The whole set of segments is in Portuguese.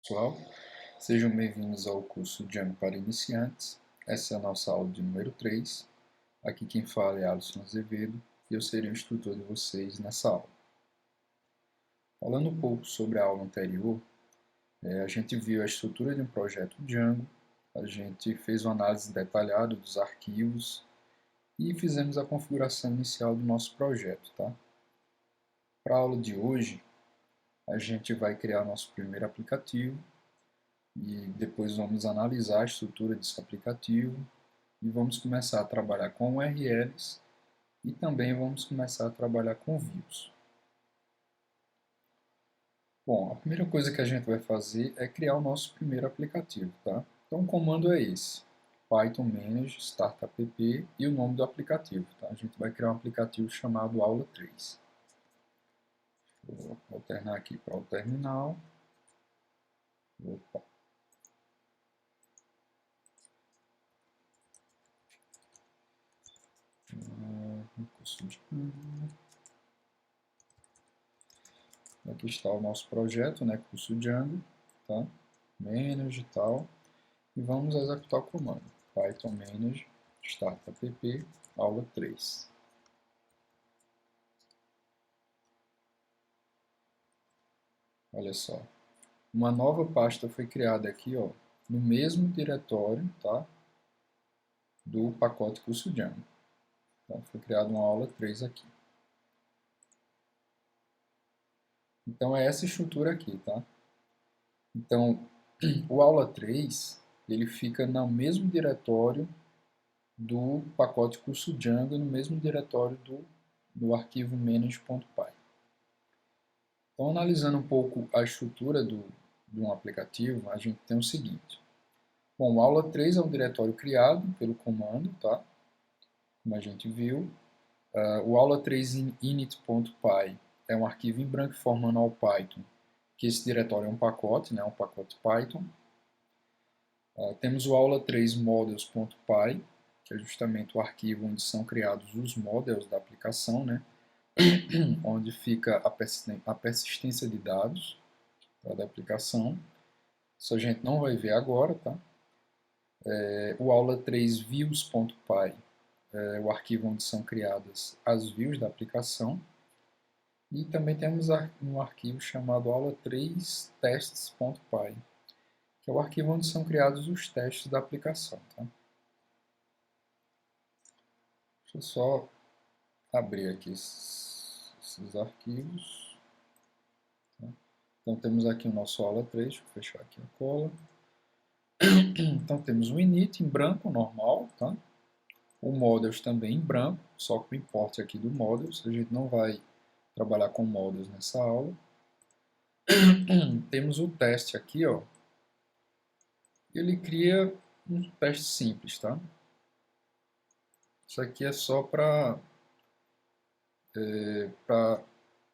Pessoal, sejam bem-vindos ao curso Django para iniciantes. Essa é a nossa aula de número 3. Aqui quem fala é Alisson Azevedo e eu serei o instrutor de vocês nessa aula. Falando um pouco sobre a aula anterior, a gente viu a estrutura de um projeto Django, a gente fez uma análise detalhada dos arquivos e fizemos a configuração inicial do nosso projeto. Para a aula de hoje, a gente vai criar nosso primeiro aplicativo, e depois vamos analisar a estrutura desse aplicativo e vamos começar a trabalhar com URLs e também vamos começar a trabalhar com views. Bom, a primeira coisa que a gente vai fazer é criar o nosso primeiro aplicativo, tá? Então o comando é esse, Python manage start-app e o nome do aplicativo, tá? A gente vai criar um aplicativo chamado aula 3. Vou alternar aqui para o terminal. Opa. Aqui está o nosso projeto, né, curso Django, tá? Manage e tal. E vamos executar o comando. Python manage start-app aula 3. Olha só. Uma nova pasta foi criada aqui, ó, no mesmo diretório, tá? Do pacote curso Django. Então, foi criada uma aula 3 aqui. Então, é essa estrutura aqui, tá? Então, o aula 3, ele fica no mesmo diretório do pacote curso Django, no mesmo diretório do arquivo manage.py. Então, analisando um pouco a estrutura de um aplicativo, a gente tem o seguinte. Bom, o aula 3 é um diretório criado pelo comando, tá? Como a gente viu. O aula 3 init.py é um arquivo em branco formando ao Python, que esse diretório é um pacote, né? Um pacote Python. Temos o aula 3 models.py, que é justamente o arquivo onde são criados os models da aplicação, né? Onde fica a persistência de dados, tá, da aplicação. Isso a gente não vai ver agora, tá? O aula 3 views.py é o arquivo onde são criadas as views da aplicação. E também temos um arquivo chamado aula 3 tests.py, que é o arquivo onde são criados os testes da aplicação. Tá? Deixa eu só abrir aqui esses arquivos. Tá? Então temos aqui o nosso aula 3, deixa eu fechar aqui a cola. Então temos o init em branco, normal, tá? O models também em branco, só com o import aqui do models, a gente não vai trabalhar com models nessa aula. Temos o teste aqui, ó. Ele cria um teste simples, tá? Isso aqui é só para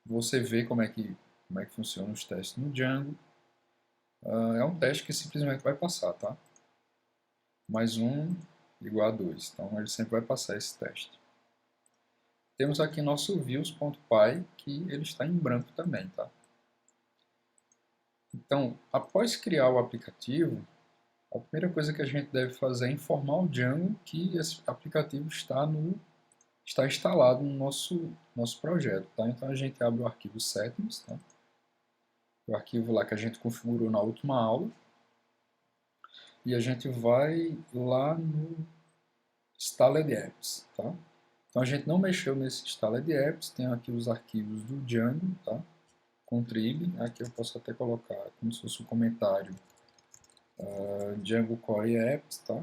você ver como é que funcionam os testes no Django. É um teste que simplesmente vai passar, tá? Mais 1 igual a 2. Então, ele sempre vai passar esse teste. Temos aqui nosso views.py, que ele está em branco também, tá? Então, após criar o aplicativo, a primeira coisa que a gente deve fazer é informar o Django que esse aplicativo está instalado no nosso projeto. Tá? Então a gente abre o arquivo settings, tá? O arquivo lá que a gente configurou na última aula, e a gente vai lá no Installed Apps. Tá? Então a gente não mexeu nesse Installed Apps, tem aqui os arquivos do Django, tá? Contrib, aqui eu posso até colocar como se fosse um comentário Django Core Apps, tá?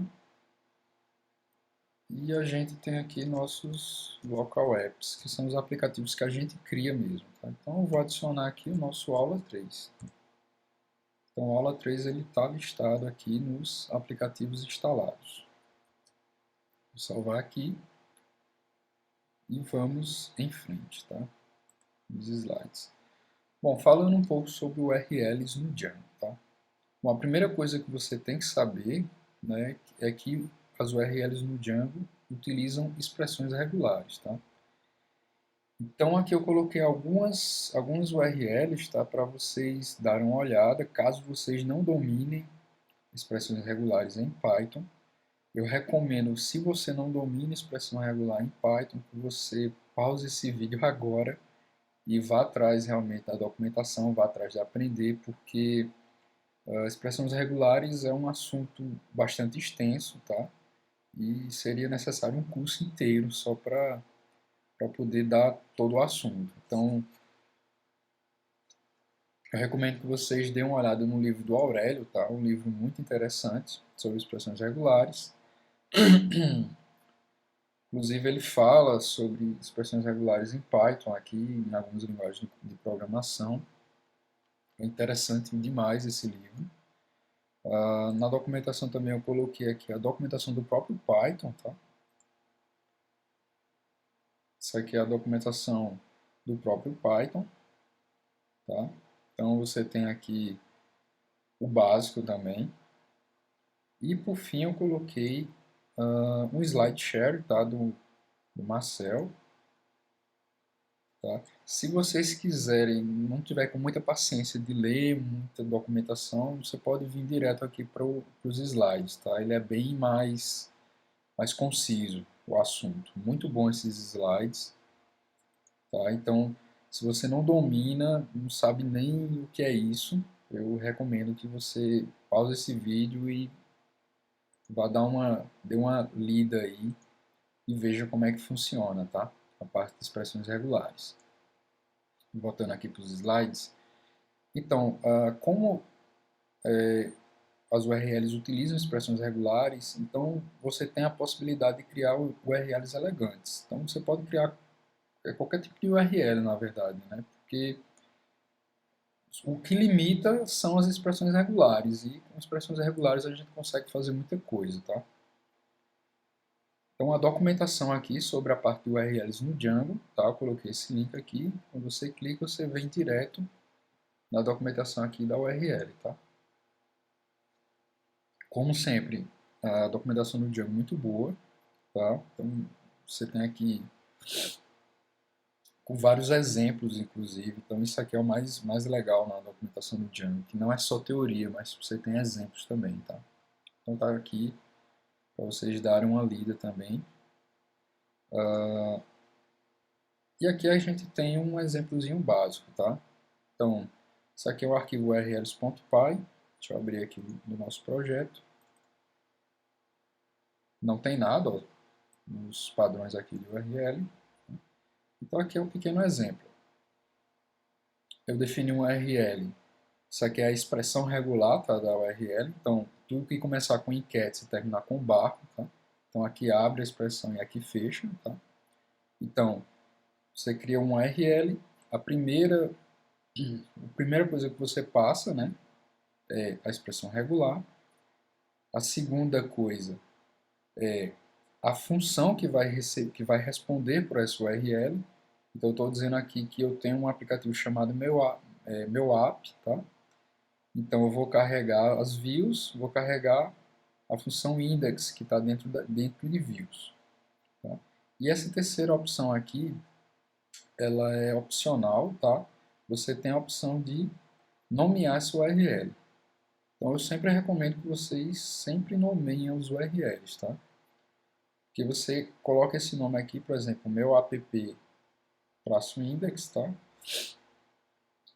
E a gente tem aqui nossos local apps, que são os aplicativos que a gente cria mesmo. Tá? Então eu vou adicionar aqui o nosso aula 3. Então o aula 3 está listado aqui nos aplicativos instalados. Vou salvar aqui e vamos em frente, tá? Nos slides. Bom, falando um pouco sobre URLs no Django. Tá? Bom, a primeira coisa que você tem que saber, né, é que as URLs no Django utilizam expressões regulares. Tá? Então aqui eu coloquei alguns URLs, tá, para vocês darem uma olhada, caso vocês não dominem expressões regulares em Python. Eu recomendo, se você não domina expressão regular em Python, que você pause esse vídeo agora e vá atrás realmente da documentação, vá atrás de aprender, porque expressões regulares é um assunto bastante extenso, tá? E seria necessário um curso inteiro só para poder dar todo o assunto. Então, eu recomendo que vocês deem uma olhada no livro do Aurélio, tá? Um livro muito interessante sobre expressões regulares. Inclusive, ele fala sobre expressões regulares em Python, aqui em algumas linguagens de programação. É interessante demais esse livro. Na documentação também eu coloquei aqui a documentação do próprio Python, tá? Isso aqui é a documentação do próprio Python, tá? Então você tem aqui o básico também. E por fim eu coloquei um slide share, tá? Do Marcel. Tá? Se vocês quiserem, não tiver com muita paciência de ler muita documentação, você pode vir direto aqui para os slides, tá? Ele é bem mais conciso, o assunto. Muito bom esses slides, tá? Então, se você não domina, não sabe nem o que é isso, eu recomendo que você pause esse vídeo e vá dê uma lida aí e veja como é que funciona, tá? A parte de expressões regulares. Voltando aqui para os slides. Então, como as URLs utilizam expressões regulares, então você tem a possibilidade de criar URLs elegantes. Então você pode criar qualquer tipo de URL, na verdade, né? Porque o que limita são as expressões regulares, e com expressões regulares a gente consegue fazer muita coisa, tá? Então a documentação aqui sobre a parte de URLs no Django, tá? Eu coloquei esse link aqui, quando você clica você vem direto na documentação aqui da URL, tá? Como sempre, a documentação do Django é muito boa, tá? Então, você tem aqui com vários exemplos, inclusive. Então, isso aqui é o mais legal na documentação do Django, que não é só teoria, mas você tem exemplos também, tá? Então, tá aqui para vocês darem uma lida também. E aqui a gente tem um exemplozinho básico, tá? Então, isso aqui é o arquivo urls.py. Deixa eu abrir aqui no nosso projeto. Não tem nada, ó, nos padrões aqui de URL. Então aqui é um pequeno exemplo. Eu defini um URL. Isso aqui é a expressão regular, tá, da URL. Então, tudo que começar com enquete e terminar com barco, tá? Então aqui abre a expressão e aqui fecha, tá? Então, você cria um URL, a primeira coisa que você passa, né, é a expressão regular. A segunda coisa é a função que vai responder por essa URL. Então, eu estou dizendo aqui que eu tenho um aplicativo chamado meu app, tá? Então, eu vou carregar as views, vou carregar a função index que está dentro de views. Tá? E essa terceira opção aqui, ela é opcional, tá? Você tem a opção de nomear essa URL. Então, eu sempre recomendo que vocês sempre nomeiem os URLs, tá? Que você coloca esse nome aqui, por exemplo, meu app-index, tá?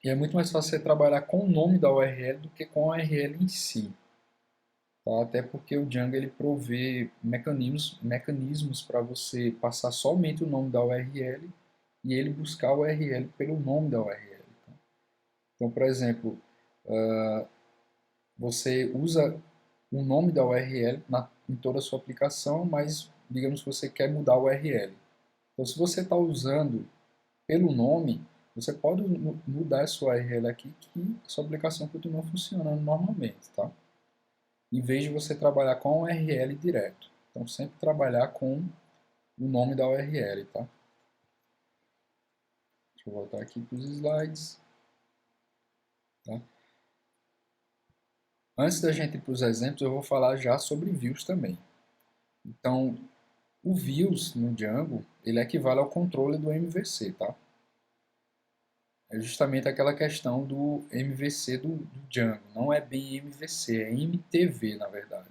E é muito mais fácil você trabalhar com o nome da URL do que com a URL em si. Tá? Até porque o Django ele provê mecanismos para você passar somente o nome da URL e ele buscar a URL pelo nome da URL. Tá? Então, por exemplo, você usa o nome da URL em toda a sua aplicação, mas digamos que você quer mudar a URL. Então, se você está usando pelo nome, você pode mudar essa URL aqui que a sua aplicação continua funcionando normalmente, tá? Em vez de você trabalhar com a URL direto. Então, sempre trabalhar com o nome da URL, tá? Deixa eu voltar aqui para os slides. Tá? Antes da gente ir para os exemplos, eu vou falar já sobre views também. Então, O views no Django, ele equivale ao controle do MVC, tá? É justamente aquela questão do MVC do Django. Não é bem MVC, é MTV, na verdade.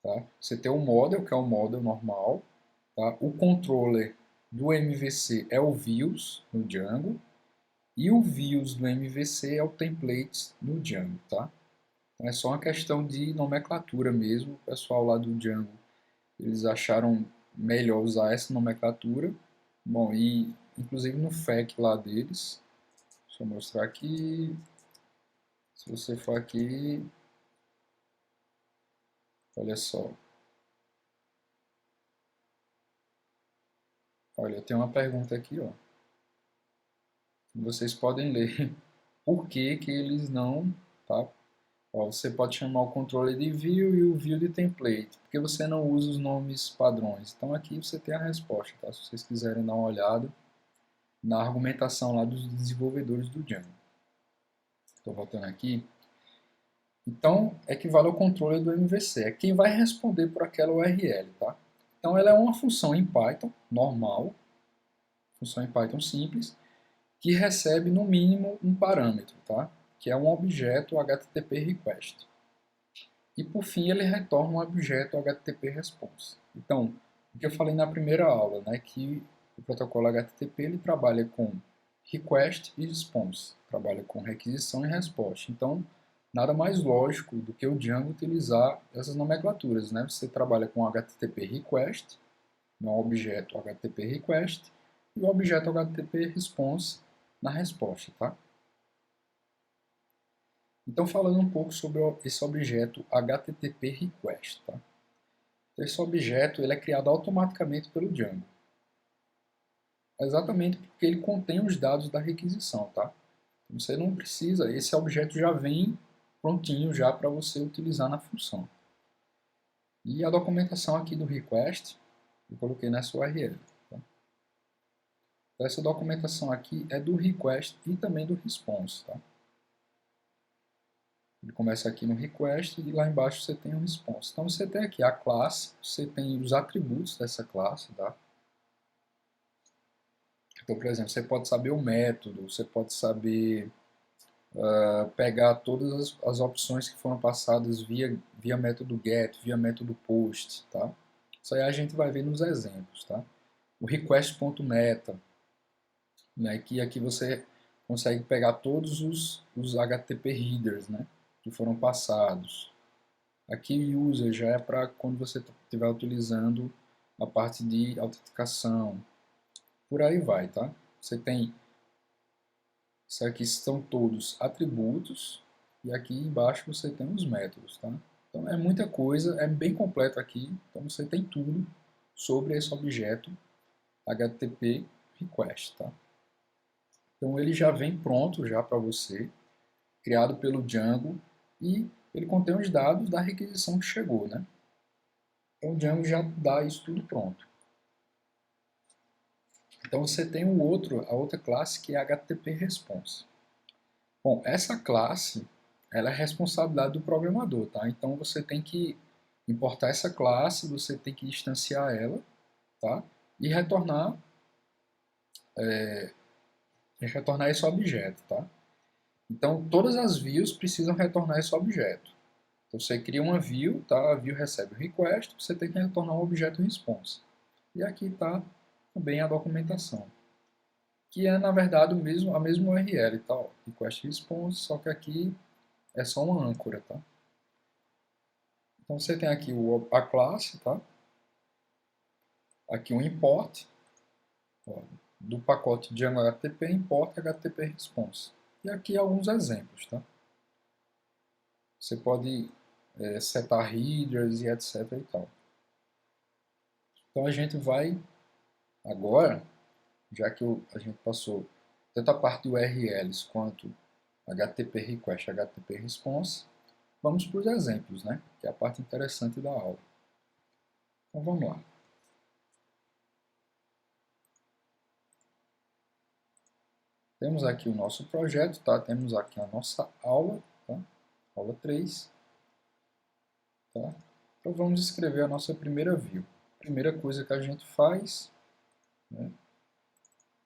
Tá? Você tem o model, que é o model normal. Tá? O controller do MVC é o views no Django. E o views do MVC é o templates no Django. Tá? Então é só uma questão de nomenclatura mesmo. O pessoal lá do Django, eles acharam melhor usar essa nomenclatura. Bom, e inclusive no FAQ lá deles, deixa eu mostrar aqui. Se você for aqui, olha só. Olha, tem uma pergunta aqui, ó. Vocês podem ler por que que eles não, tá? Ó, você pode chamar o controle de view e o view de template, porque você não usa os nomes padrões. Então aqui você tem a resposta, tá? Se vocês quiserem dar uma olhada na argumentação lá dos desenvolvedores do Django. Estou voltando aqui. Então, equivale ao controle do MVC. É quem vai responder por aquela URL, tá? Então, ela é uma função em Python, normal, função em Python simples, que recebe no mínimo um parâmetro, tá? Que é um objeto HTTP request. E por fim ele retorna um objeto HTTP response. Então, o que eu falei na primeira aula, né, que o protocolo HTTP ele trabalha com request e response, trabalha com requisição e resposta. Então, nada mais lógico do que o Django utilizar essas nomenclaturas, né? Você trabalha com HTTP request, um objeto HTTP request, e o objeto HTTP response na resposta, tá? Então, falando um pouco sobre esse objeto HTTP request, tá? Esse objeto ele é criado automaticamente pelo Django, exatamente porque ele contém os dados da requisição, tá? Você não precisa, esse objeto já vem prontinho já para você utilizar na função. E a documentação aqui do request, eu coloquei nessa URL. Tá? Então, essa documentação aqui é do request e também do response, tá? Ele começa aqui no request e lá embaixo você tem o response. Então você tem aqui a classe, você tem os atributos dessa classe, tá? Então, por exemplo, você pode saber o método, você pode saber pegar todas as opções que foram passadas via método get, via método post, tá? Isso aí a gente vai ver nos exemplos, tá? O request.meta, né? Que aqui você consegue pegar todos os HTTP headers, né? Que foram passados. Aqui o user já é para quando você estiver utilizando a parte de autenticação. Por aí vai, tá? Você tem, isso aqui são todos atributos e aqui embaixo você tem os métodos, tá? Então é muita coisa, é bem completo aqui, então você tem tudo sobre esse objeto HTTP request, tá? Então ele já vem pronto já para você, criado pelo Django e ele contém os dados da requisição que chegou, né? Então o Django já dá isso tudo pronto. Então você tem a outra classe que é HTTP Response. Bom, essa classe ela é responsabilidade do programador, tá? Então você tem que importar essa classe, você tem que instanciar ela, tá? E retornar esse objeto, tá? Então todas as views precisam retornar esse objeto. Então você cria uma view, tá? A view recebe o request, você tem que retornar um objeto response. E aqui está também a documentação, que é na verdade a mesma URL, tá? Request response, só que aqui é só uma âncora, tá? Então você tem aqui a classe, tá? Aqui um import, ó, do pacote Django HTTP, import HTTP response. E aqui alguns exemplos, tá? Você pode setar headers e etc e tal. Então a gente vai agora, já que a gente passou tanto a parte de URLs quanto HTTP request, HTTP response, vamos para os exemplos, né? Que é a parte interessante da aula. Então vamos lá. Temos aqui o nosso projeto, tá? Temos aqui a nossa aula, tá? Aula 3. Tá? Então vamos escrever a nossa primeira view. Primeira coisa que a gente faz, né,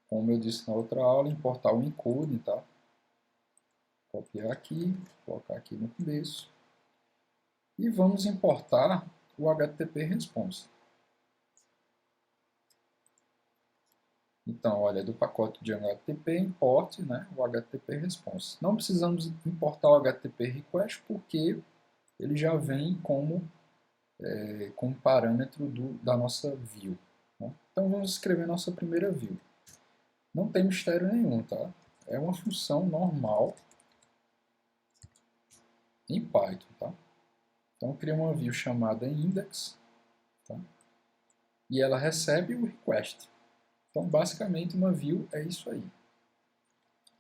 como eu disse na outra aula, importar o encoding, tá? Copiar aqui, colocar aqui no começo. E vamos importar o HTTP Response. Então, olha, do pacote de HTTP, importe, né, o HTTP Response. Não precisamos importar o HTTP Request porque ele já vem como parâmetro da nossa view. Né? Então, vamos escrever nossa primeira view. Não tem mistério nenhum, tá? É uma função normal em Python, tá? Então, eu criei uma view chamada index, tá? E ela recebe o request. Então, basicamente, uma view é isso aí.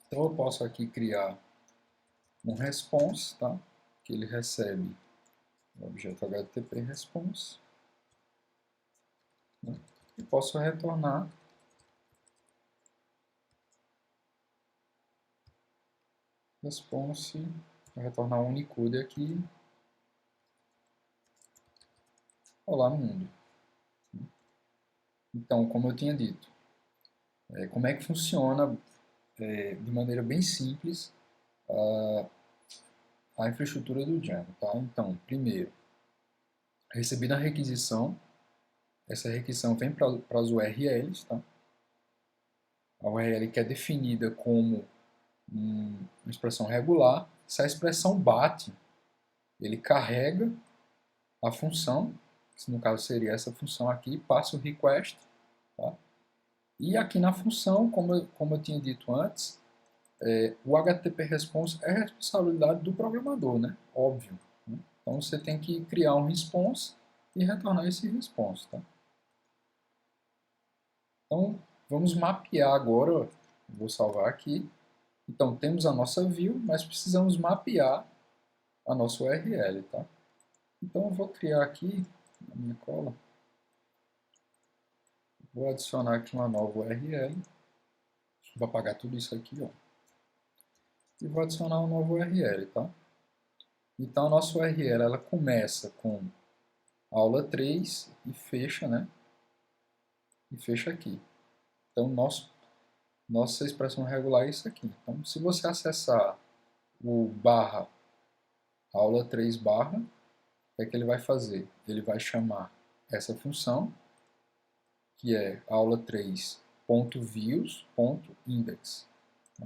Então, eu posso aqui criar um response, tá? Que ele recebe o objeto HTTP response, né? E posso retornar response, vou retornar um Unicode aqui, olá mundo. Então, como eu tinha dito, como é que funciona de maneira bem simples a infraestrutura do Django, tá? Então, primeiro, recebida a requisição, essa requisição vem para as URLs, tá? A URL que é definida como uma expressão regular. Se a expressão bate, ele carrega a função, que no caso seria essa função aqui, passa o request, tá? E aqui na função, como eu tinha dito antes, o HTTP response é responsabilidade do programador, né? Óbvio. Né? Então você tem que criar um response e retornar esse response, tá? Então vamos mapear agora, vou salvar aqui. Então temos a nossa view, mas precisamos mapear a nossa URL, tá? Então eu vou criar aqui na minha cola, vou adicionar aqui uma nova URL, vou apagar tudo isso aqui, ó, e vou adicionar uma nova URL, tá? Então a nossa URL ela começa com aula 3 e fecha, né? E fecha aqui. Então nossa expressão regular é isso aqui. Então se você acessar o barra aula 3 barra, o que é que ele vai fazer? Ele vai chamar essa função, que é aula3.views.index. Tá?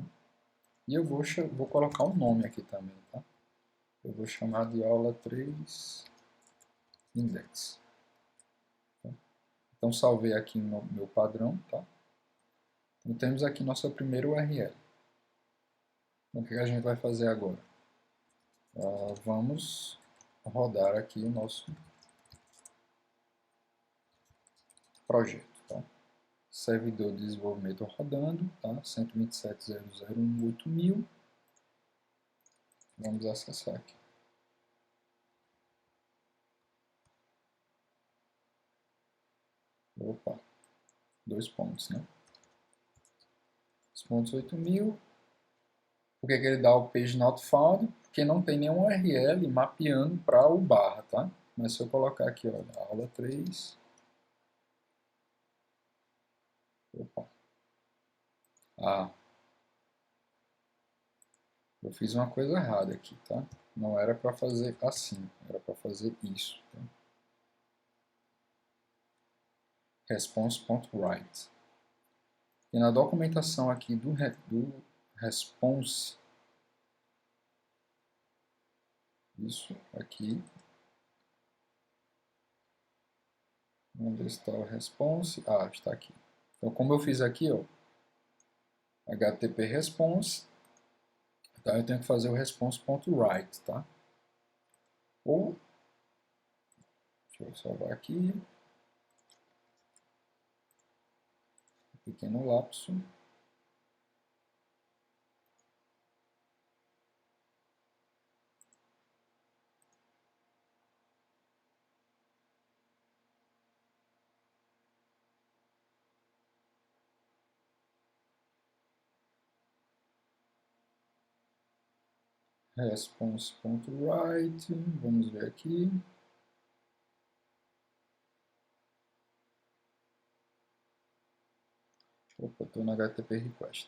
E eu vou colocar um nome aqui também, tá? Eu vou chamar de aula 3 index. Tá? Então salvei aqui no meu padrão, tá? Então temos aqui nossa primeira URL. Então, o que a gente vai fazer agora? Vamos rodar aqui o nosso projeto, tá? Servidor de desenvolvimento rodando, tá? 127.0.0.1.8.000. Vamos acessar aqui. Opa, 2 pontos, né? 2.8.000. Por que ele dá o page not found? Porque não tem nenhum URL mapeando para o barra, tá? Mas se eu colocar aqui, olha, aula 3. Opa. Ah, eu fiz uma coisa errada aqui, tá? Não era para fazer assim, era para fazer isso. Tá? Response.write. E na documentação aqui do response, isso aqui, onde está o response? Ah, está aqui. Então, como eu fiz aqui, ó, HTTP response, tá? Eu tenho que fazer o response.write, tá? Ou, deixa eu salvar aqui, pequeno lapso. Response.write, vamos ver aqui. Opa, estou no HTTP request.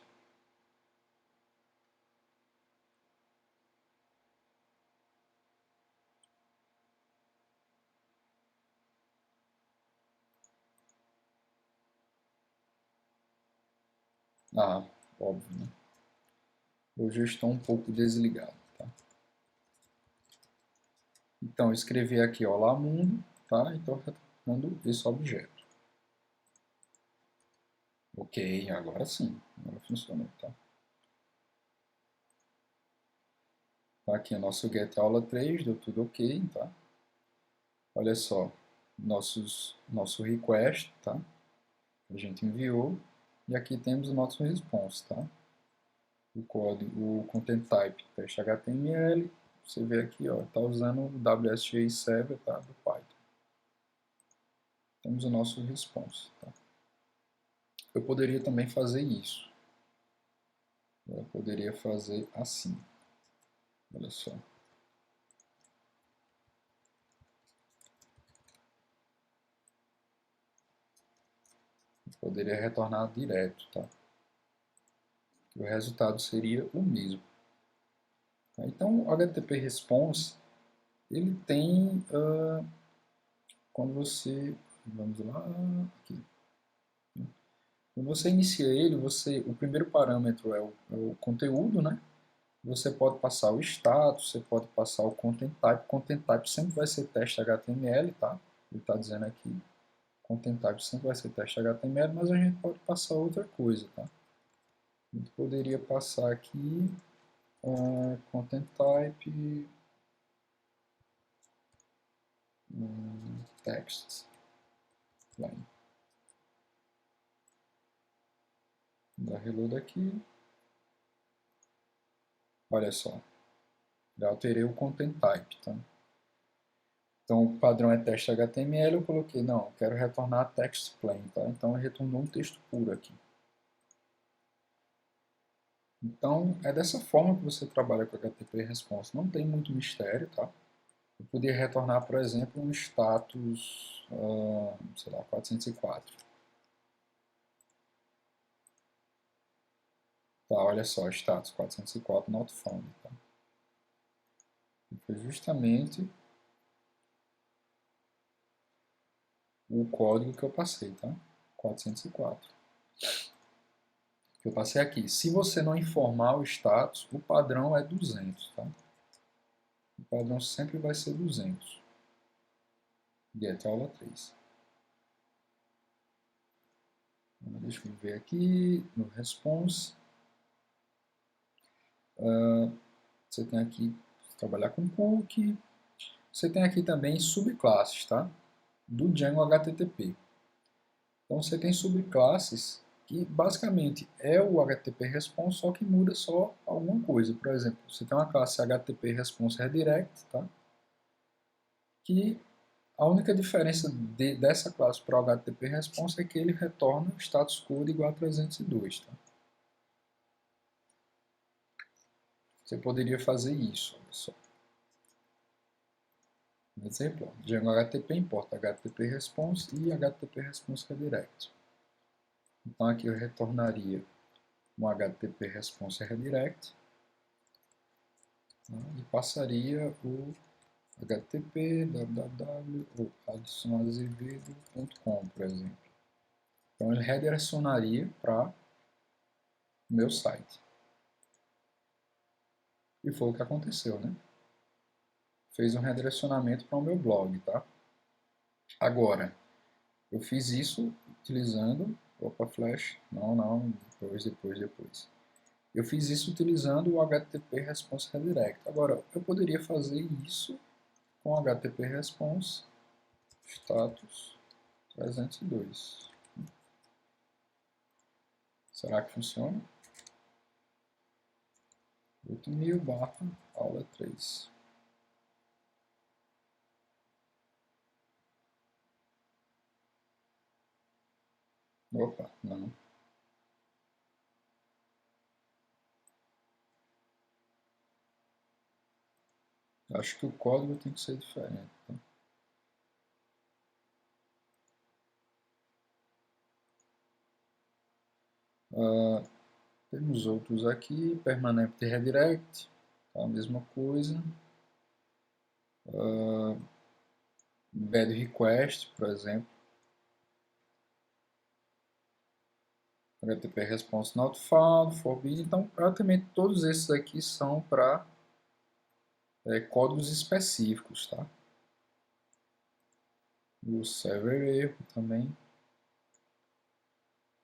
Ah, óbvio, né? Hoje eu estou um pouco desligado, tá? Então, eu escrevi aqui, olá mundo, tá? E estou retornando esse objeto. Ok, agora sim, agora funcionou, tá? Tá aqui o nosso get aula 3, deu tudo ok, tá? Olha só, nosso request, tá? A gente enviou, e aqui temos o nosso response, tá? O código, o content type, teste HTML, você vê aqui, ó, tá usando o WSGI Server, tá? Do Python. Temos o nosso response, tá? Eu poderia também fazer isso. Eu poderia fazer assim. Olha só. Eu poderia retornar direto, tá? O resultado seria o mesmo. Tá? Então, o HTTP Response, ele tem, quando você, vamos lá, aqui. Quando você inicia ele, o primeiro parâmetro é o conteúdo, né? Você pode passar o status, você pode passar o content type. Content type sempre vai ser teste HTML, tá? Ele está dizendo aqui, content type sempre vai ser teste HTML, mas a gente pode passar outra coisa, tá? A gente poderia passar aqui content type text line. Dá reload aqui. Olha só, já alterei o content type, tá? Então o padrão é teste HTML, eu coloquei, não, quero retornar text plain, tá? Então retornou um texto puro aqui. Então é dessa forma que você trabalha com HTTP Response, não tem muito mistério, tá? Eu poderia retornar, por exemplo, um status, sei lá, 404. Tá, olha só, status 404 not found, tá? E foi justamente o código que eu passei, tá? 404. Que eu passei aqui. Se você não informar o status, o padrão é 200, tá? O padrão sempre vai ser 200. Get aula 3. Deixa eu ver aqui no response. Você tem aqui trabalhar com cookie. Você tem aqui também subclasses, tá? Do Django HTTP. Então você tem subclasses que basicamente é o HTTP Response, só que muda só alguma coisa. Por exemplo, você tem uma classe HTTP Response Redirect, tá? Que a única diferença dessa classe para o HTTP Response é que ele retorna o status code igual a 302. Tá? Você poderia fazer isso. Olha só. Um exemplo, Django HTTP importa HTTP Response e HTTP Response Redirect. Então aqui eu retornaria um HTTP Response Redirect, né, e passaria o http www.adsonazevedo.com, por exemplo. Então ele redirecionaria para o meu site. E foi o que aconteceu, né? Fez um redirecionamento para o meu blog, tá? Agora, eu fiz isso utilizando... Opa, flash. Não, depois. Eu fiz isso utilizando o HTTP Response Redirect. Agora, eu poderia fazer isso com HTTP Response status 302. Será que funciona? 8000 barra aula 3. Opa, não. Acho que o código tem que ser diferente. Tá? Temos outros aqui, permanent redirect, tá? A mesma coisa. Bad request, por exemplo. HTTP response not found, forbidden. Então, praticamente todos esses aqui são para códigos específicos, tá? O server erro também.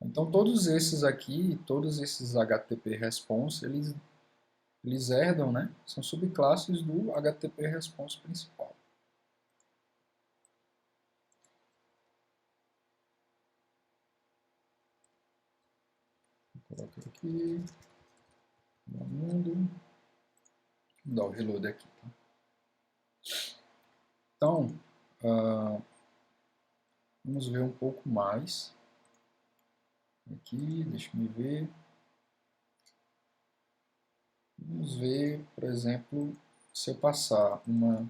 Então, todos esses aqui, todos esses HTTP response, eles herdam, né? São subclasses do HTTP response principal. Vou colocar aqui no mundo. Vou dar o reload aqui, tá? Então, vamos ver um pouco mais. Aqui, deixa eu ver. Vamos ver, por exemplo, se eu passar uma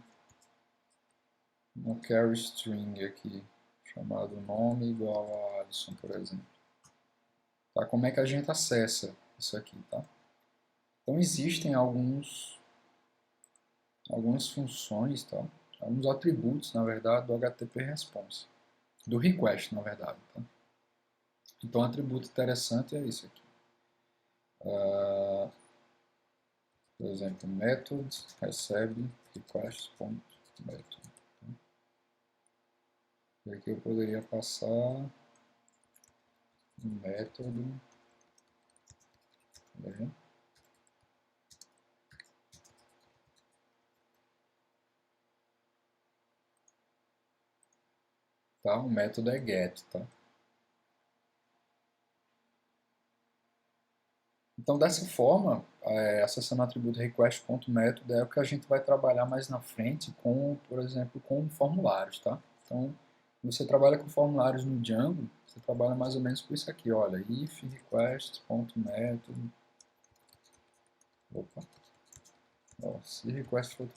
carry string aqui, chamado nome igual a Alisson, por exemplo. Tá? Como é que a gente acessa isso aqui, tá? Então existem algumas funções, tá? Alguns atributos, na verdade, do HTTP response, do request, na verdade, tá? Então, um atributo interessante é isso aqui. Por exemplo, method recebe request.method. E aqui eu poderia passar um método, né? Tá? O método é get, tá? Então, dessa forma, acessando o atributo request.method é o que a gente vai trabalhar mais na frente com, por exemplo, com formulários, tá? Então, quando você trabalha com formulários no Django, você trabalha mais ou menos com isso aqui, olha, if request.method. Opa. Ó, se request for,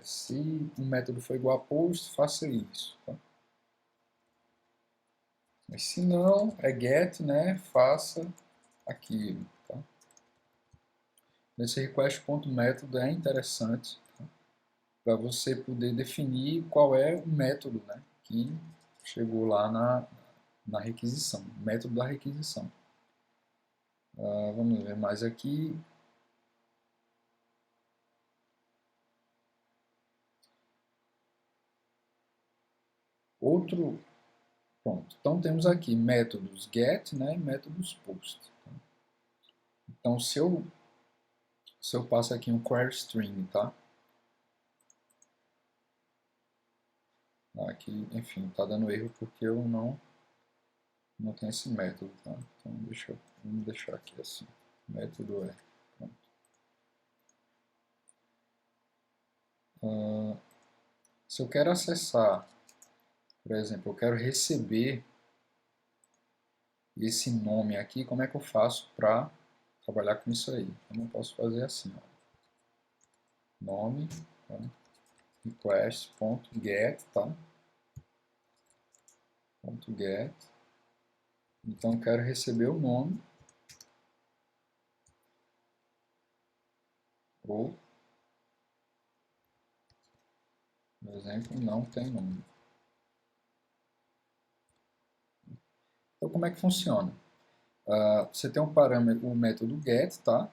se um método for igual a post, faça isso, tá? Mas se não, é get, né? Faça aquilo, tá? Esse request.método é interessante, tá? Para você poder definir qual é o método, né, que chegou lá na requisição, o método da requisição. Vamos ver mais aqui. Pronto. Então temos aqui métodos get, né, e métodos post. Então se eu passo aqui um query string, tá? Aqui, enfim, tá dando erro porque eu não tenho esse método, tá? Então vamos deixar aqui assim. Método é. Se eu quero acessar, por exemplo, eu quero receber esse nome aqui, como é que eu faço para trabalhar com isso aí? Eu não posso fazer assim, ó. Nome, tá? Request.get, tá? .get. Então eu quero receber o nome ou, por exemplo, não tem nome. Então como é que funciona? Você tem um parâmetro, o método get, tá?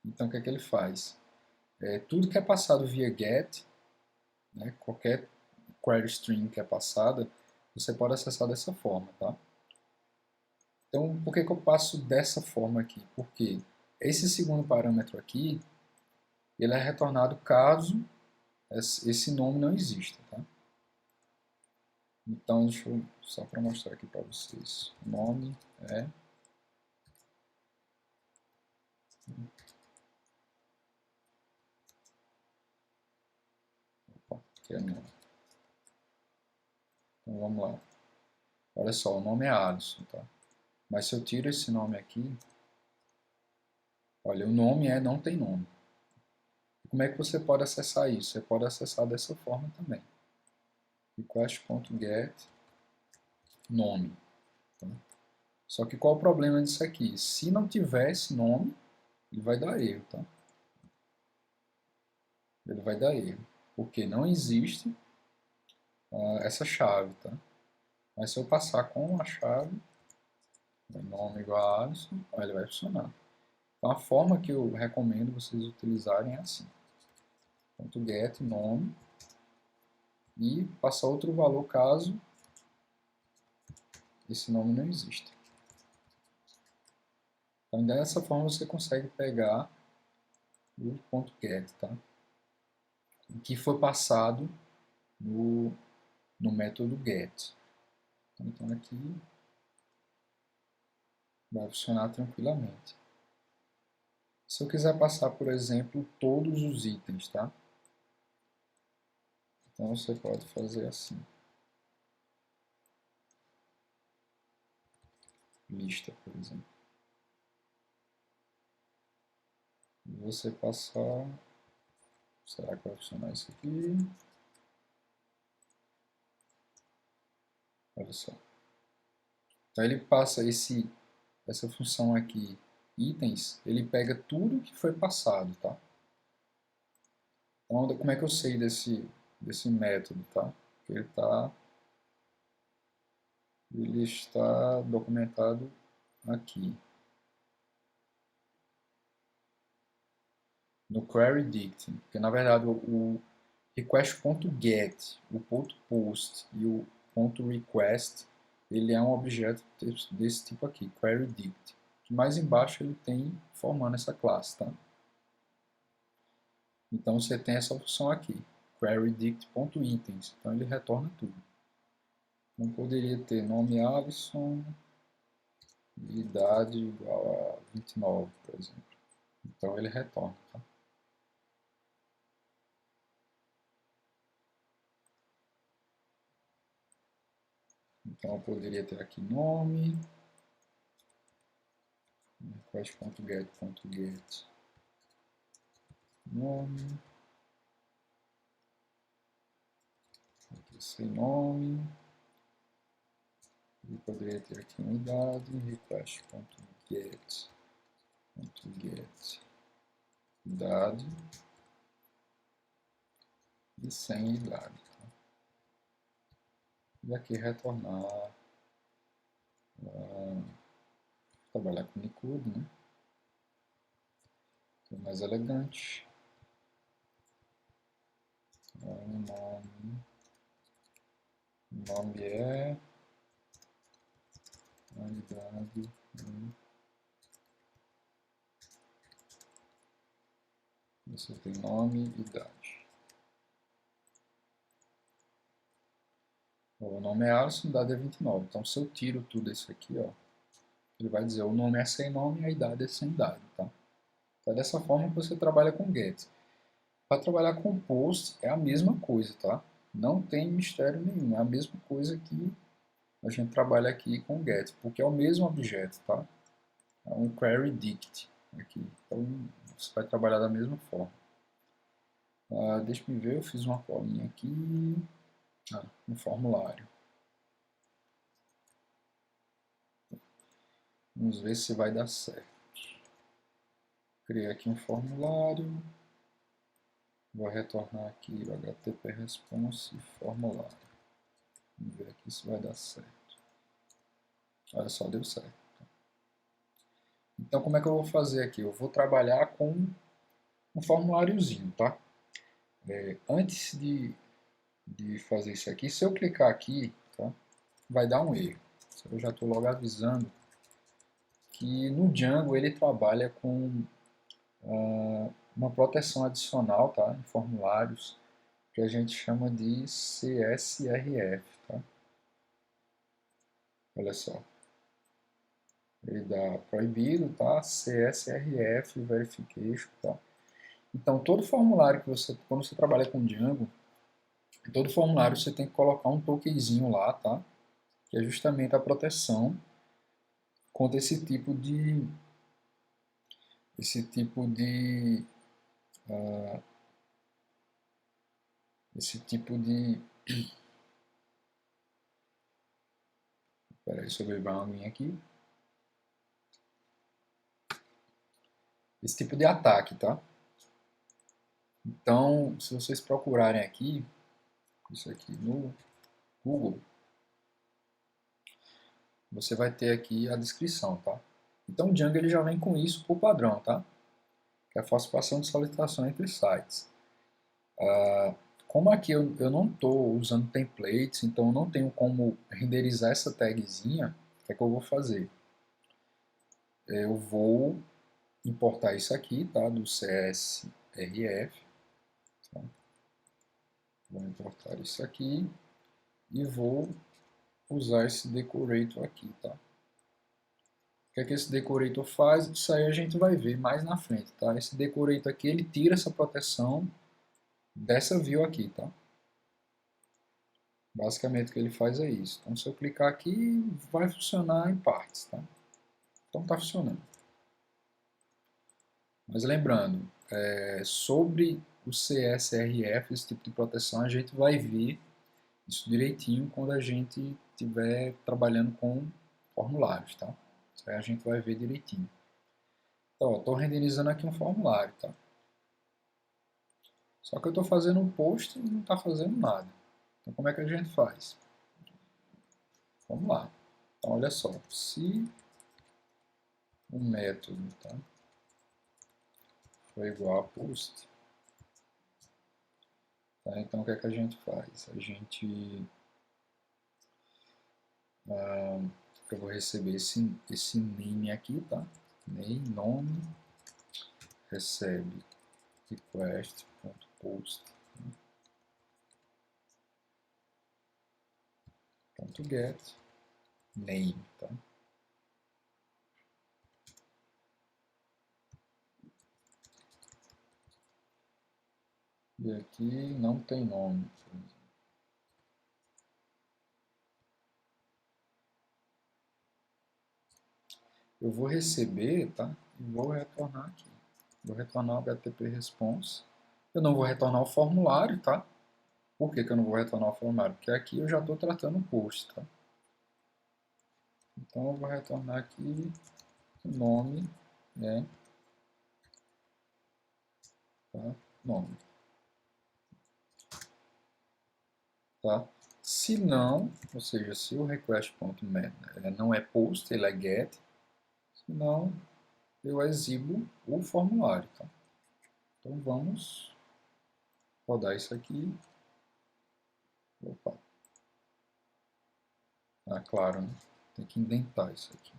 Então o que é que ele faz? Tudo que é passado via get, né, qualquer query string que é passada, você pode acessar dessa forma, tá? Então, por que que eu passo dessa forma aqui? Porque esse segundo parâmetro aqui, ele é retornado caso esse nome não exista, tá? Então, deixa eu só para mostrar aqui para vocês. O nome é que é nome. Então, vamos lá. Olha só, o nome é Alisson, tá? Mas se eu tiro esse nome aqui, olha, o nome não tem nome. Como é que você pode acessar isso? Você pode acessar dessa forma também. Request.get nome. Tá? Só que qual o problema disso aqui? Se não tiver esse nome, ele vai dar erro, tá? Ele vai dar erro, porque não existe essa chave, tá? Mas se eu passar com a chave, nome igual a Alisson, aí ele vai funcionar. Então a forma que eu recomendo vocês utilizarem é assim. .get nome e passar outro valor caso esse nome não exista. Então dessa forma você consegue pegar o .get, tá? O que foi passado no método get. Então aqui vai funcionar tranquilamente. Se eu quiser passar, por exemplo, todos os itens, tá? Então você pode fazer assim. Lista, por exemplo. E você passar... Será que vai funcionar isso aqui? Olha só. Então ele passa essa função aqui, itens, ele pega tudo que foi passado, tá? Então como é que eu sei desse método, tá? Porque ele está documentado aqui. No query dict, porque na verdade o request.get, o .post e o .request, ele é um objeto desse tipo aqui, query dict, que mais embaixo ele tem formando essa classe, tá? Então você tem essa opção aqui, querydict.items, então ele retorna tudo. Então poderia ter nome Alisson e idade igual a 29, por exemplo. Então ele retorna, tá? Então eu poderia ter aqui nome, request.get nome, aqui sem nome, e poderia ter aqui uma idade, request.get idade e sem idade. Tá? E aqui retornar, trabalhar com Unicode, né? Que é mais elegante. O nome é a idade. Você tem nome e idade. O nome é Alisson, a idade é 29. Então se eu tiro tudo isso aqui, ó, ele vai dizer o nome é sem nome e a idade é sem idade, tá? Então é dessa forma que você trabalha com get. Para trabalhar com post é a mesma coisa, tá? Não tem mistério nenhum, é a mesma coisa que a gente trabalha aqui com get, porque é o mesmo objeto, tá? É um query dict aqui. Então você vai trabalhar da mesma forma. Deixa eu ver, eu fiz uma colinha aqui. Um formulário. Vamos ver se vai dar certo. Criei aqui um formulário. Vou retornar aqui o HTTP response formulário. Vamos ver aqui se vai dar certo. Olha só, deu certo. Então, como é que eu vou fazer aqui? Eu vou trabalhar com um formuláriozinho, tá? Antes de fazer isso aqui, se eu clicar aqui, tá? Vai dar um erro. Eu já estou logo avisando que no Django ele trabalha com uma proteção adicional, tá? Em formulários, que a gente chama de CSRF, tá? Olha só. Ele dá proibido, tá? CSRF verification, tá? Então, todo formulário que você, quando você trabalha com Django, todo formulário você tem que colocar um tokenzinho lá, tá? Que é justamente a proteção contra esse tipo de Peraí, deixa eu beber uma aguinha aqui. esse tipo de ataque, tá? Então, se vocês procurarem aqui, isso aqui no Google, você vai ter aqui a descrição, tá? Então o Django ele já vem com isso por padrão, tá? Que é a falsificação de solicitação entre sites. Como aqui eu não estou usando templates, então eu não tenho como renderizar essa tagzinha, o que é que eu vou fazer? Eu vou importar isso aqui, tá? Do CSRF. Tá? Vou importar isso aqui e vou usar esse decorator aqui, tá? O que é que esse decorator faz? Isso aí a gente vai ver mais na frente, tá? Esse decorator aqui, ele tira essa proteção dessa view aqui, tá? Basicamente o que ele faz é isso. Então se eu clicar aqui, vai funcionar em partes, tá? Então tá funcionando. Mas lembrando, sobre o CSRF, esse tipo de proteção, a gente vai ver isso direitinho quando a gente estiver trabalhando com formulários, tá? Isso aí a gente vai ver direitinho. Então, estou renderizando aqui um formulário, tá? Só que eu estou fazendo um post e não está fazendo nada. Então, como é que a gente faz? Vamos lá. Então, olha só. Se o método, tá, for igual a post, tá, então o que é que a gente faz? A gente... eu vou receber esse name aqui, tá? Nome, recebe request.post.get name, tá? E aqui não tem nome. Eu vou receber, tá? E vou retornar aqui. Vou retornar o HTTP response. Eu não vou retornar o formulário, tá? Por que que eu não vou retornar o formulário? Porque aqui eu já estou tratando o post, tá? Então eu vou retornar aqui o nome, né? Tá? Nome, tá? Se não, ou seja, se o request.met não é post, ele é get, senão eu exibo o formulário, tá? Então vamos rodar isso aqui. Opa. Ah, claro, né? Tem que indentar isso aqui.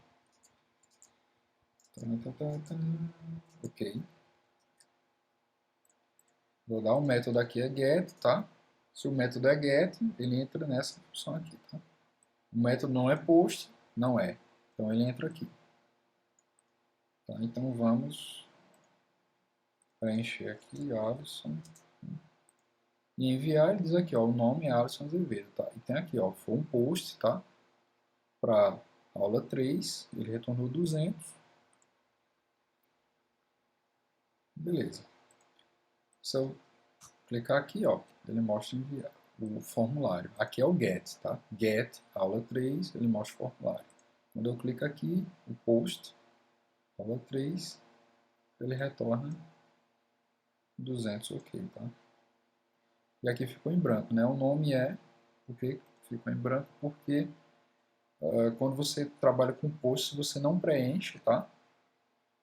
Ok. Vou dar o método aqui é get, tá? Se o método é get, ele entra nessa função aqui, tá? O método não é post, não é. Então ele entra aqui. Tá? Então vamos preencher aqui Alisson e enviar. Ele diz aqui, ó, o nome é Alisson Azevedo, tá? E tem aqui, ó, foi um post, tá? Para aula 3, ele retornou 200. Beleza. Se eu clicar aqui, ó, ele mostra enviar o formulário. Aqui é o get, tá? Get, aula 3, ele mostra o formulário. Quando eu clico aqui, o post, aula 3, ele retorna 200 ok, tá? E aqui ficou em branco, né? O nome é, porque ficou em branco, porque quando você trabalha com post, você não preenche, tá?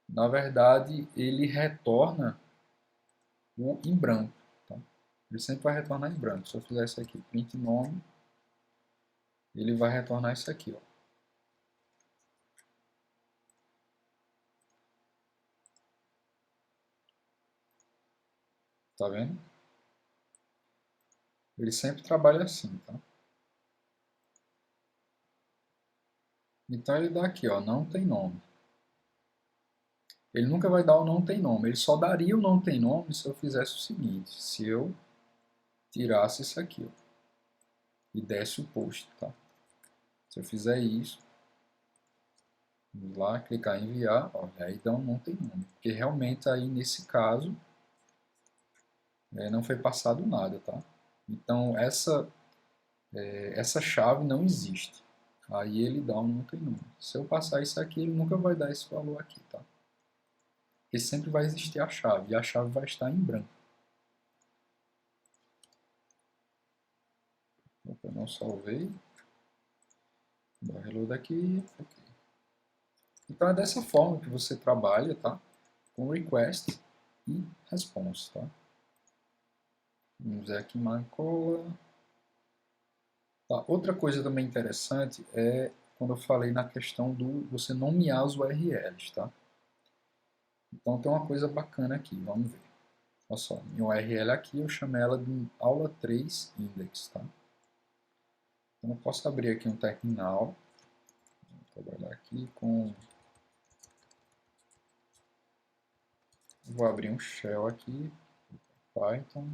Na verdade, ele retorna o em branco, tá? Ele sempre vai retornar em branco. Se eu fizer isso aqui, print nome, ele vai retornar isso aqui, ó. Tá vendo? Ele sempre trabalha assim, tá? Então ele dá aqui, ó, não tem nome. Ele nunca vai dar o não tem nome. Ele só daria o não tem nome se eu fizesse o seguinte, se eu tirasse isso aqui, ó, e desse o post, tá? Se eu fizer isso, vamos lá, clicar em enviar, ó, aí dá um não tem nome. Porque realmente aí nesse caso não foi passado nada, tá? Então essa chave não existe. Aí ele dá um não tem nome. Se eu passar isso aqui, ele nunca vai dar esse valor aqui, tá? Porque sempre vai existir a chave, e a chave vai estar em branco. Opa, eu não salvei. Vou dar reload aqui. Okay. Então é dessa forma que você trabalha, tá? Com request e response, tá? Vamos ver aqui Marcola. Tá. Outra coisa também interessante é quando eu falei na questão do você nomear os URLs, tá? Então tem uma coisa bacana aqui, vamos ver. Olha só, minha URL aqui eu chamei ela de aula 3 index, tá? Então eu posso abrir aqui um terminal, vou trabalhar aqui com... Vou abrir um shell aqui, Python,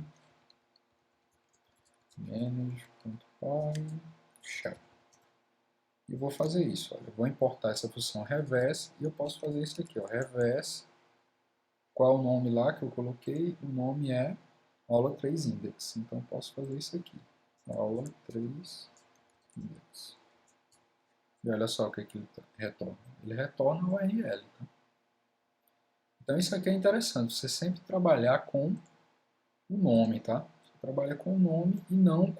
manage.py, shell. E vou fazer isso, olha, eu vou importar essa função reverse e eu posso fazer isso aqui, ó, reverse. Qual é o nome lá que eu coloquei? O nome é aula 3 index, então eu posso fazer isso aqui, aula 3 index. E olha só o que ele retorna. Ele retorna o URL. Tá? Então isso aqui é interessante, você sempre trabalhar com o nome, tá? Você trabalha com o nome e não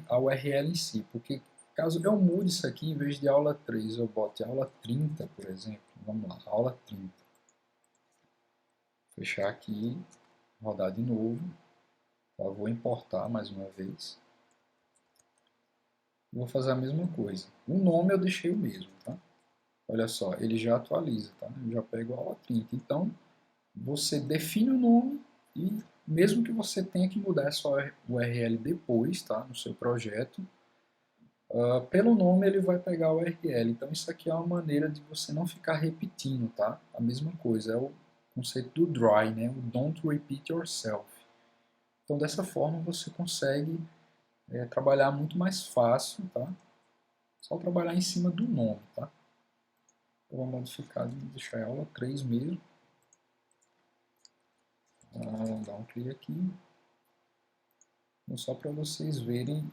a URL em si, porque caso eu mude isso aqui, em vez de aula 3, eu bote aula 30, por exemplo, vamos lá, aula 30. Fechar aqui, rodar de novo, tá? Vou importar mais uma vez. Vou fazer a mesma coisa. O nome eu deixei o mesmo, tá? Olha só, ele já atualiza, tá? Eu já pego a aula 30. Então, você define o nome e mesmo que você tenha que mudar essa URL depois, tá? No seu projeto, pelo nome ele vai pegar o URL. Então, isso aqui é uma maneira de você não ficar repetindo, tá? A mesma coisa, é o conceito do dry, né? O don't repeat yourself. Então, dessa forma, você consegue trabalhar muito mais fácil, tá? Só trabalhar em cima do nome, tá? Eu vou modificar, deixar a aula 3 mesmo. Dar um clique aqui. Só para vocês verem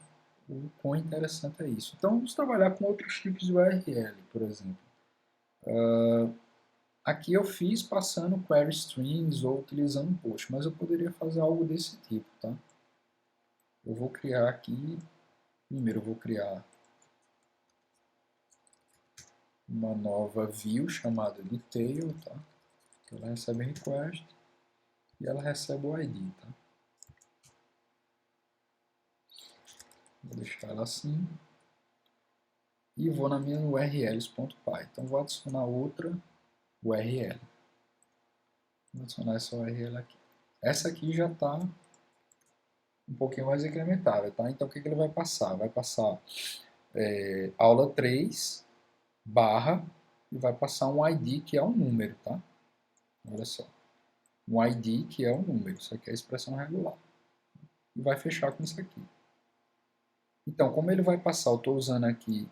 o quão interessante é isso. Então, vamos trabalhar com outros tipos de URL, por exemplo. Aqui eu fiz passando query strings ou utilizando post, mas eu poderia fazer algo desse tipo, tá? Eu vou criar aqui, primeiro eu vou criar uma nova view chamada detail, tá? Ela recebe request e ela recebe o ID, tá? Vou deixar ela assim. E vou na minha urls.py. Então vou adicionar outra URL. Vou adicionar essa URL aqui. Essa aqui já está um pouquinho mais incrementável, tá? Então o que ele vai passar? Vai passar aula 3 barra e vai passar um ID que é um número, tá? Olha só. Um ID que é um número. Isso aqui é a expressão regular. E vai fechar com isso aqui. Então, como ele vai passar, eu estou usando aqui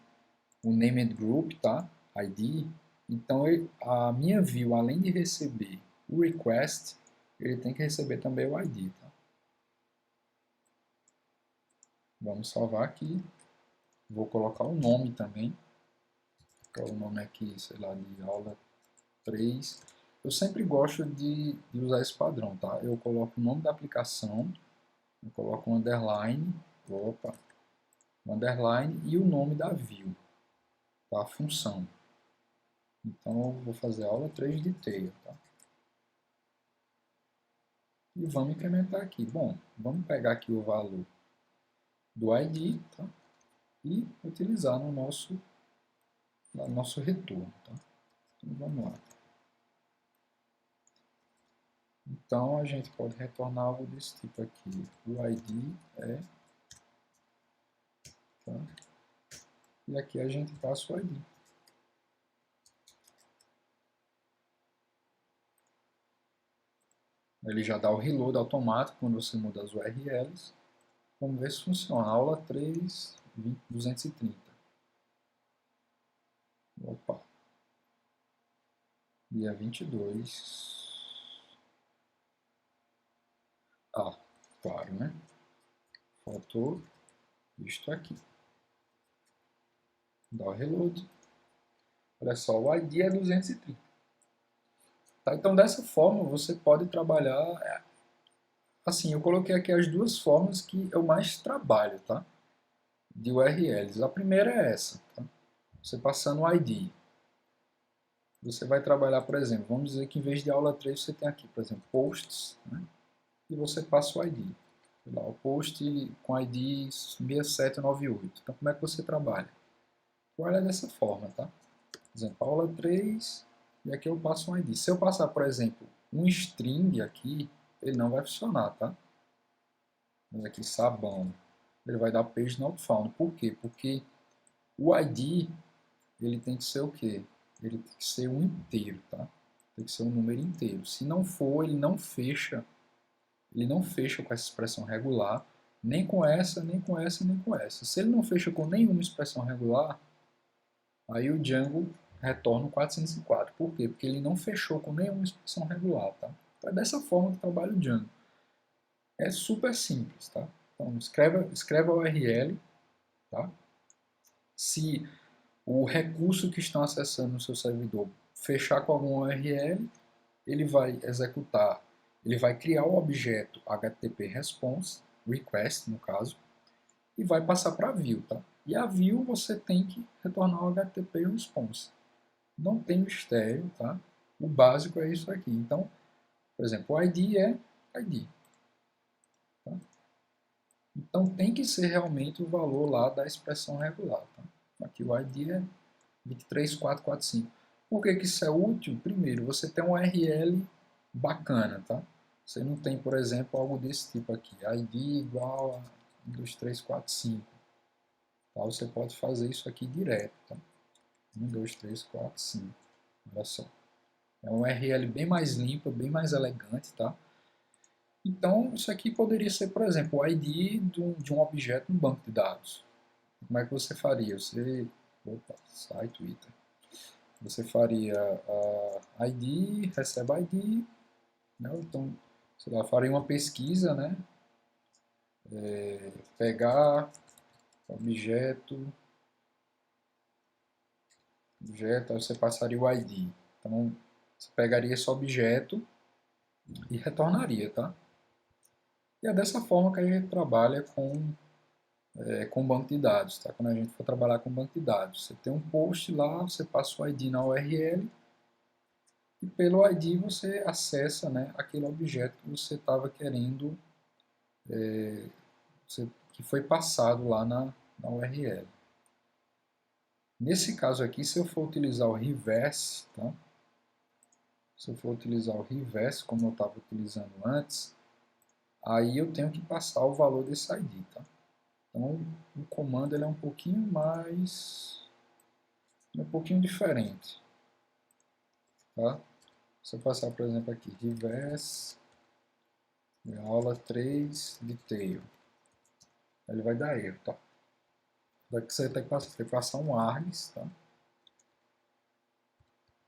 o named group, tá? ID. Então, a minha view, além de receber o request, ele tem que receber também o ID, tá? Vamos salvar aqui. Vou colocar o nome também. Vou colocar o nome aqui, sei lá, de aula 3. Eu sempre gosto de usar esse padrão, tá? Eu coloco o nome da aplicação, eu coloco um underline, um underline e o nome da view, tá? A função. Então, eu vou fazer aula 3 de detail, tá? E vamos incrementar aqui. Bom, vamos pegar aqui o valor do ID, tá? E utilizar no nosso retorno, tá? Então, vamos lá. Então, a gente pode retornar algo desse tipo aqui. O ID é... Tá? E aqui a gente passa o ID. Ele já dá o reload automático quando você muda as URLs. Vamos ver se funciona. Aula 3, 230. Opa. Dia 22. Ah, claro, né? Faltou isto aqui. Dá o reload. Olha só, o ID é 230. Tá? Então, dessa forma, você pode trabalhar. Assim, eu coloquei aqui as duas formas que eu mais trabalho, tá? De URLs. A primeira é essa, tá? Você passando o ID. Você vai trabalhar, por exemplo, vamos dizer que em vez de aula 3 você tem aqui, por exemplo, posts, né? E você passa o ID. Lá, o post com ID 6798. Então, como é que você trabalha? Trabalha dessa forma, tá? Por exemplo, aula 3, e aqui eu passo um ID. Se eu passar, por exemplo, um string aqui, ele não vai funcionar, tá? Mas aqui, sabão, ele vai dar page not found. Por quê? Porque o ID, ele tem que ser o quê? Ele tem que ser um inteiro, tá? Tem que ser um número inteiro. Se não for, ele não fecha com essa expressão regular, nem com essa, nem com essa, nem com essa. Se ele não fecha com nenhuma expressão regular, aí o Django retorna o 404. Por quê? Porque ele não fechou com nenhuma expressão regular, tá? Então é dessa forma que trabalha o Django. É super simples, tá? Então escreve a URL, tá? Se o recurso que estão acessando no seu servidor fechar com alguma URL, ele vai executar, ele vai criar o objeto HTTP response, request no caso, e vai passar para a view, tá? E a view você tem que retornar o HTTP response. Não tem mistério, tá? O básico é isso aqui. Então, por exemplo, o ID é ID. Tá? Então tem que ser realmente o valor lá da expressão regular. Tá? Aqui o ID é 23445. Por que isso é útil? Primeiro, você tem um URL bacana, tá? Você não tem, por exemplo, algo desse tipo aqui, ID igual a 12345. Tá? Você pode fazer isso aqui direto, tá? 12345. Olha só. É um URL bem mais limpo, bem mais elegante, tá? Então, isso aqui poderia ser, por exemplo, o ID de um objeto no banco de dados. Como é que você faria? Opa, sai Twitter. Você faria ID, recebe ID, né? Então, sei lá, faria uma pesquisa, né? Pegar objeto, aí você passaria o ID. Então, você pegaria esse objeto e retornaria, tá? E é dessa forma que a gente trabalha com banco de dados, tá? Quando a gente for trabalhar com banco de dados. Você tem um post lá, você passa o ID na URL e pelo ID você acessa, né, aquele objeto que você estava querendo, que foi passado lá na URL. Nesse caso aqui, se eu for utilizar o reverse, tá? Se eu for utilizar o reverse, como eu estava utilizando antes, aí eu tenho que passar o valor desse ID, tá? Então, o comando ele é um pouquinho diferente, tá? Se eu passar, por exemplo, aqui, reverse, aula 3, detail, ele vai dar erro, tá? Daqui você tem que passar um args, tá?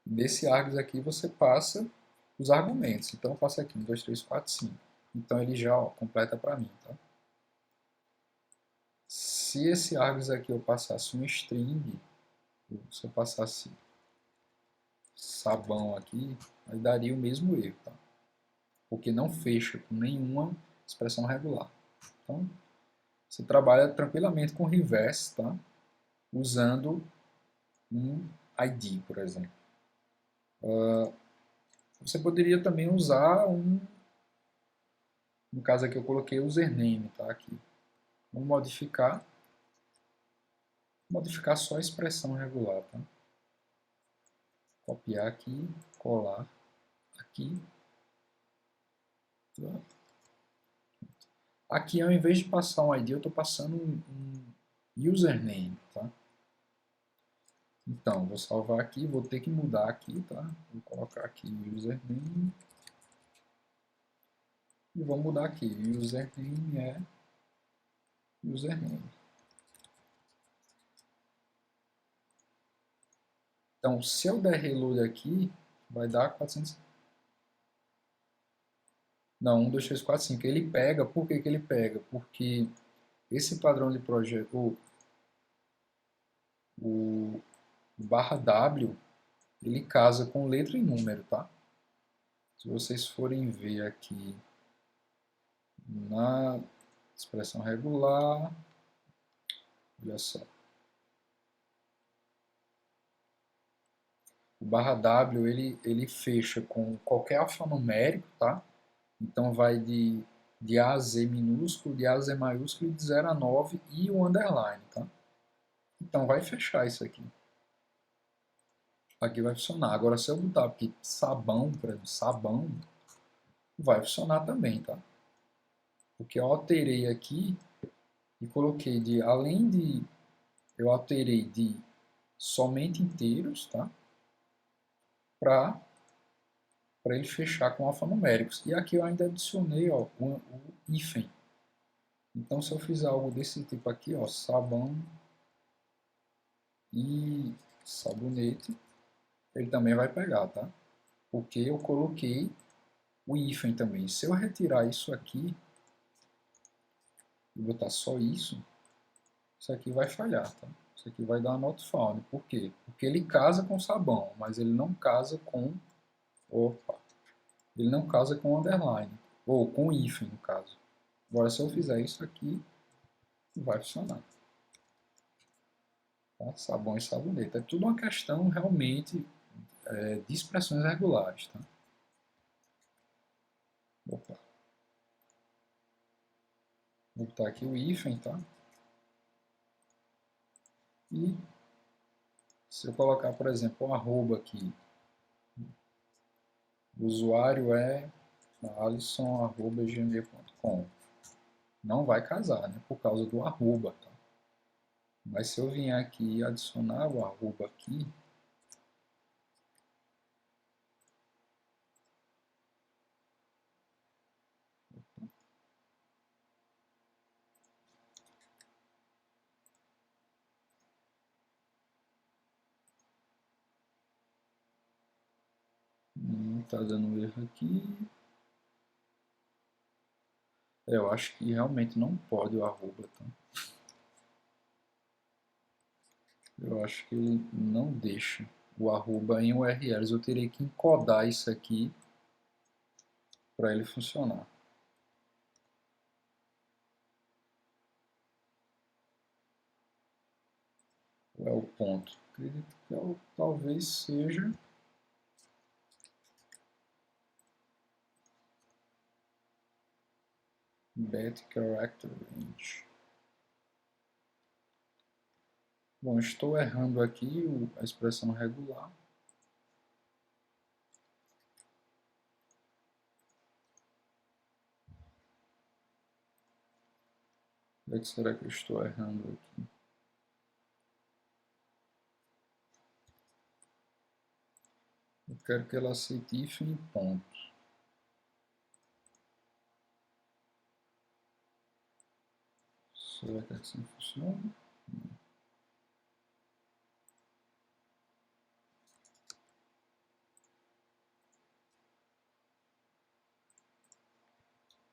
Nesse args aqui você passa os argumentos. Então eu passo aqui 1, 2, 3, 4, 5. Então ele já completa para mim, tá? Se esse args aqui eu passasse um string, se eu passasse sabão aqui, aí daria o mesmo erro, tá? Porque não fecha com nenhuma expressão regular. Então, você trabalha tranquilamente com reverse, tá? Usando um ID, por exemplo. Você poderia também usar no caso aqui eu coloquei username, tá? Aqui. Vamos modificar só a expressão regular, tá? Copiar aqui, colar aqui. Tá? Aqui, ao invés de passar um ID, eu estou passando um username, tá? Então, vou salvar aqui, vou ter que mudar aqui, tá? Vou colocar aqui username. E vou mudar aqui, username é username. Então, se eu der reload aqui, vai dar 400. Não, 1, 2, 3, 4, 5. Ele pega, por que que ele pega? Porque esse padrão de projeto, o O barra W, ele casa com letra e número, tá? Se vocês forem ver aqui na expressão regular, olha só. O barra W, ele fecha com qualquer alfanumérico, tá? Então vai de A a Z minúsculo, de A a Z maiúsculo, de 0 a 9 e o underline, tá? Então vai fechar isso aqui. Aqui vai funcionar. Agora se eu botar aqui sabão, por exemplo, sabão, vai funcionar também, tá? Porque eu alterei aqui e coloquei de, além de, eu alterei de somente inteiros, tá? Para ele fechar com alfanuméricos. E aqui eu ainda adicionei, ó, o hífen. Então se eu fizer algo desse tipo aqui, ó, sabão e sabonete, ele também vai pegar, tá? Porque eu coloquei o hífen também. Se eu retirar isso aqui e botar só isso aqui vai falhar, tá? Isso aqui vai dar uma not found. Por quê? Porque ele casa com sabão, mas ele não casa com... Opa! Ele não casa com underline. Ou com hífen, no caso. Agora, se eu fizer isso aqui, vai funcionar. Tá? Sabão e sabonete. É tudo uma questão, realmente, de expressões regulares, tá? Opa. Vou botar aqui o hífen, tá? E se eu colocar, por exemplo, um arroba aqui, o usuário é alisson@gmail.com. Não vai casar, né? Por causa do arroba, tá? Mas se eu vier aqui e adicionar o arroba aqui, tá dando erro aqui. Eu acho que realmente não pode o arroba, tá? Eu acho que ele não deixa o arroba em URLs. Eu teria que encodar isso aqui para ele funcionar. Qual é o ponto? Acredito que talvez seja bet character range. Bom, estou errando aqui a expressão regular. O que será que eu estou errando aqui? Eu quero que ela aceite hífen e ponto. Será que assim funciona?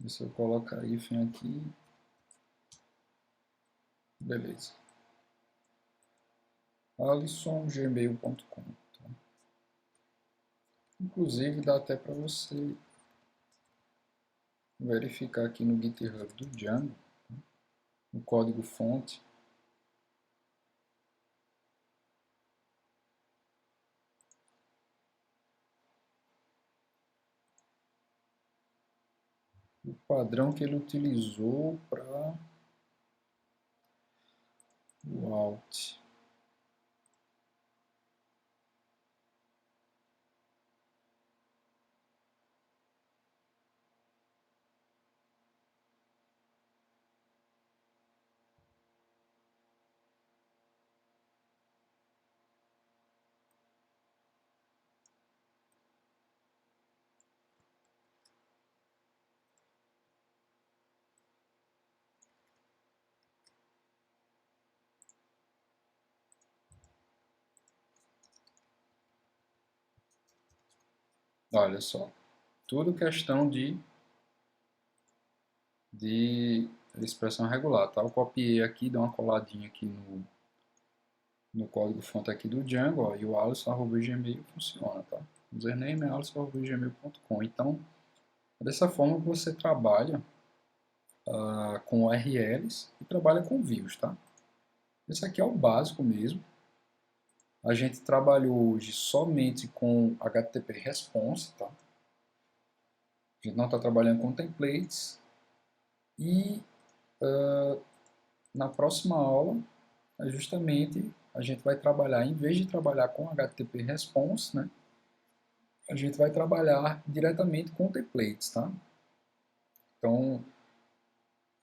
E se eu colocar hífen aqui, beleza. alisson@gmail.com. Tá? Inclusive dá até para você verificar aqui no GitHub do Django, tá? O código fonte. O padrão que ele utilizou para o alt. Olha só, tudo questão de expressão regular, tá? Eu copiei aqui, dei uma coladinha aqui no código-fonte aqui do Django, ó, e o alisson@gmail funciona, tá? Username é alisson@gmail.com. Então, é dessa forma que você trabalha com URLs e trabalha com views, tá? Esse aqui é o básico mesmo. A gente trabalhou hoje somente com HTTP Response, tá? A gente não está trabalhando com templates. E na próxima aula, justamente, a gente vai trabalhar, em vez de trabalhar com HTTP Response, né? A gente vai trabalhar diretamente com templates, tá? Então,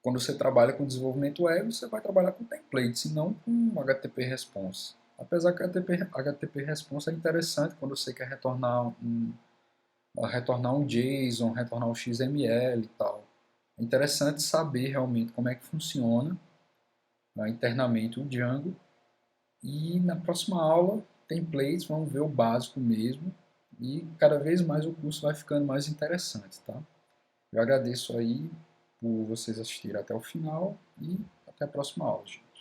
quando você trabalha com desenvolvimento web, você vai trabalhar com templates e não com HTTP Response. Apesar que HTTP Response é interessante quando você quer retornar um JSON, retornar um XML e tal. É interessante saber realmente como é que funciona internamente o Django. E na próxima aula, templates, vamos ver o básico mesmo. E cada vez mais o curso vai ficando mais interessante, tá? Eu agradeço aí por vocês assistirem até o final e até a próxima aula, gente.